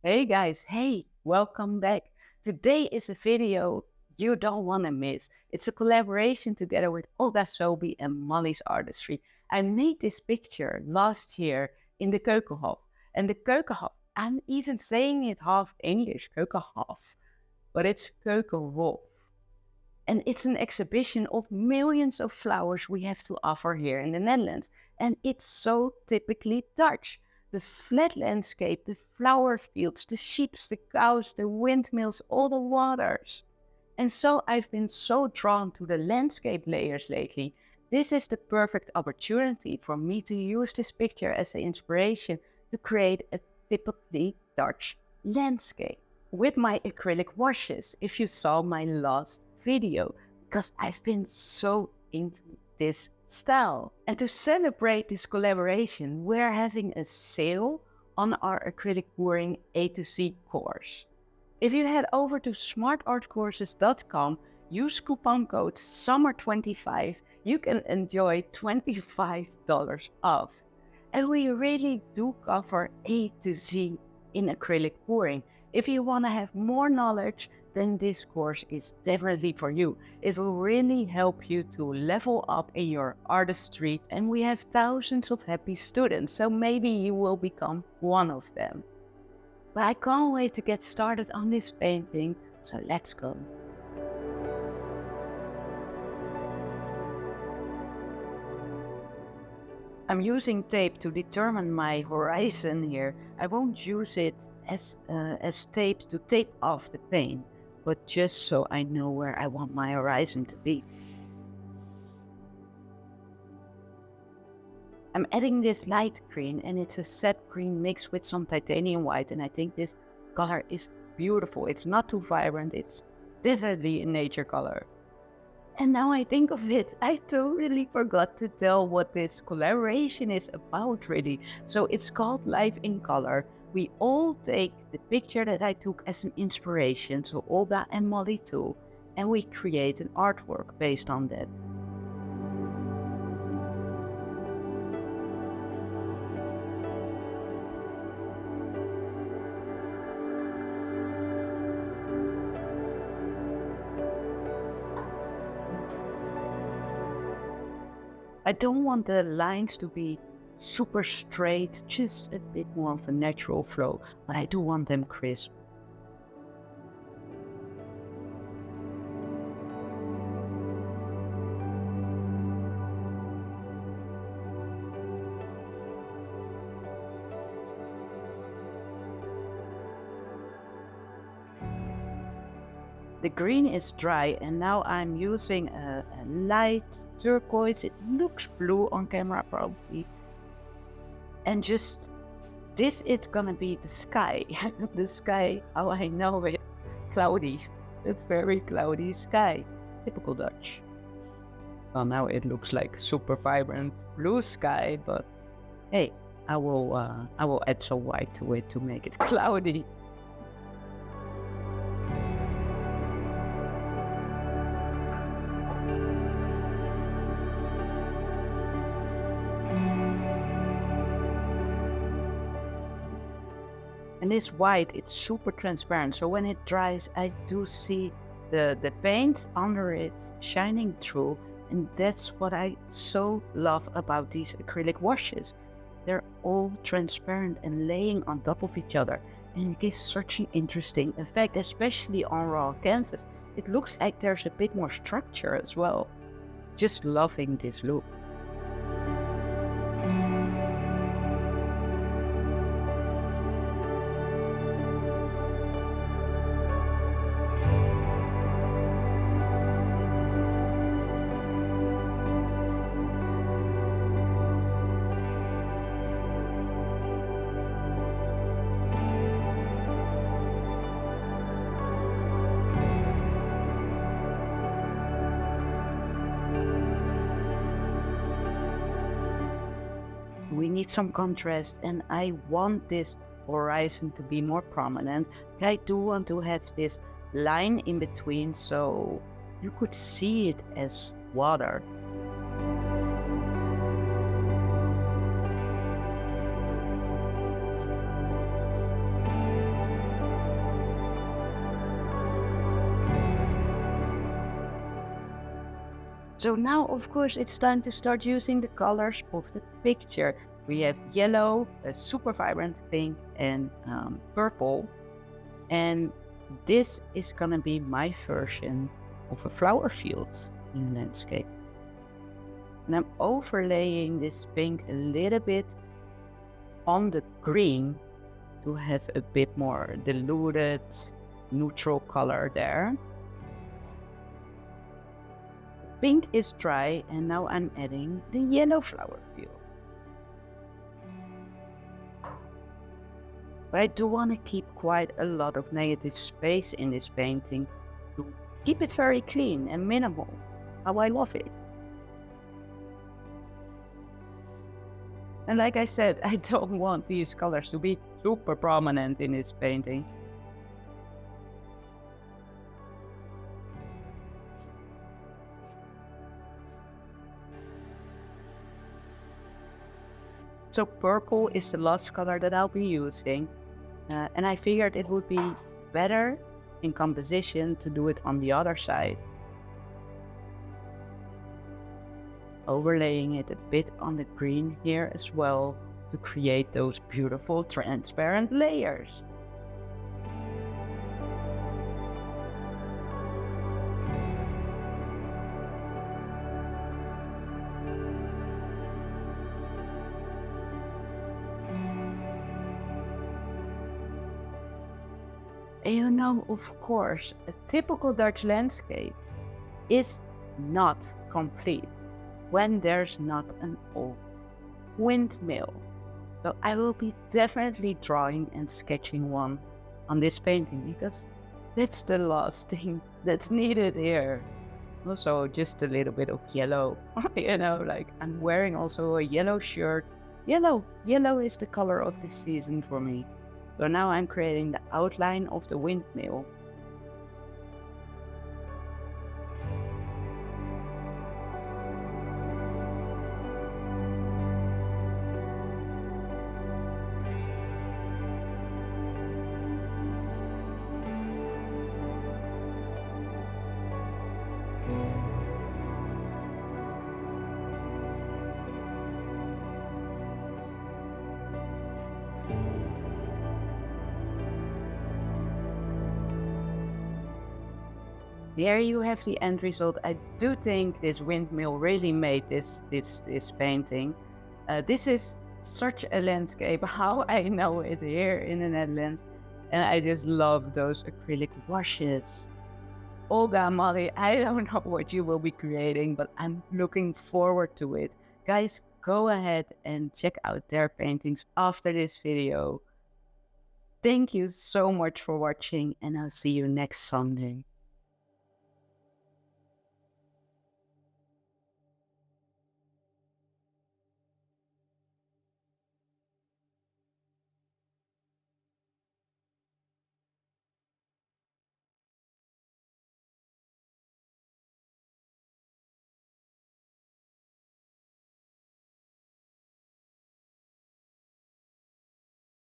Hey guys, hey, welcome back. Today is a video you don't want to miss. It's a collaboration together with Olga Sobi and Molly's Artistry. I made this picture last year in the Keukenhof. And the Keukenhof, I'm even saying it half English, Keukenhof, but it's Keukenhof. And it's an exhibition of millions of flowers we have to offer here in the Netherlands. And it's so typically Dutch. The flat landscape, the flower fields, the sheep, the cows, the windmills, all the waters. And so I've been so drawn to the landscape layers lately. This is the perfect opportunity for me to use this picture as an inspiration to create a typically Dutch landscape with my acrylic washes, if you saw my last video, because I've been so into this style. And to celebrate this collaboration, we're having a sale on our Acrylic Pouring A to Z course. If you head over to smartartcourses.com, use coupon code SUMMER25, you can enjoy $25 off. And we really do cover A to Z in acrylic pouring. If you want to have more knowledge, then this course is definitely for you. It will really help you to level up in your artistry, and we have thousands of happy students, so maybe you will become one of them. But I can't wait to get started on this painting, so let's go. I'm using tape to determine my horizon here. I won't use it as tape to tape off the paint, but just so I know where I want my horizon to be. I'm adding this light green, and it's a sap green mixed with some titanium white, and I think this color is beautiful. It's not too vibrant, it's definitely a nature color. And now I think of it, I totally forgot to tell what this collaboration is about really. So it's called Life in Color. We all take the picture that I took as an inspiration, so Olga and Molly too, and we create an artwork based on that. I don't want the lines to be super straight, just a bit more of a natural flow, but I do want them crisp. The green is dry, and now I'm using a light turquoise. It looks blue on camera probably. And just this is gonna be the sky. The sky, how I know it, cloudy, a very cloudy sky, typical Dutch. Well, now it looks like super vibrant blue sky, but hey, I will add some white to it to make it cloudy. And this white, it's super transparent, so when it dries, I do see the paint under it shining through, and that's what I so love about these acrylic washes. They're all transparent and laying on top of each other, and it gives such an interesting effect, especially on raw canvas. It looks like there's a bit more structure as well. Just loving this look. We need some contrast, and I want this horizon to be more prominent. But I do want to have this line in between so you could see it as water. So now, of course, it's time to start using the colors of the picture. We have yellow, a super vibrant pink, and purple. And this is gonna be my version of a flower field in landscape. And I'm overlaying this pink a little bit on the green to have a bit more diluted, neutral color there. Pink is dry, and now I'm adding the yellow flower field. But I do want to keep quite a lot of negative space in this painting to keep it very clean and minimal, how I love it. And like I said, I don't want these colors to be super prominent in this painting. So purple is the last color that I'll be using. And I figured it would be better in composition to do it on the other side. Overlaying it a bit on the green here as well to create those beautiful transparent layers. And you know, of course, a typical Dutch landscape is not complete when there's not an old windmill. So I will be definitely drawing and sketching one on this painting because that's the last thing that's needed here. Also, just a little bit of yellow, you know, like I'm wearing also a yellow shirt. Yellow is the color of this season for me. So now I'm creating the outline of the windmill. There you have the end result. I do think this windmill really made this painting. This is such a landscape, how I know it here in the Netherlands. And I just love those acrylic washes. Olga, Molly, I don't know what you will be creating, but I'm looking forward to it. Guys, go ahead and check out their paintings after this video. Thank you so much for watching, and I'll see you next Sunday.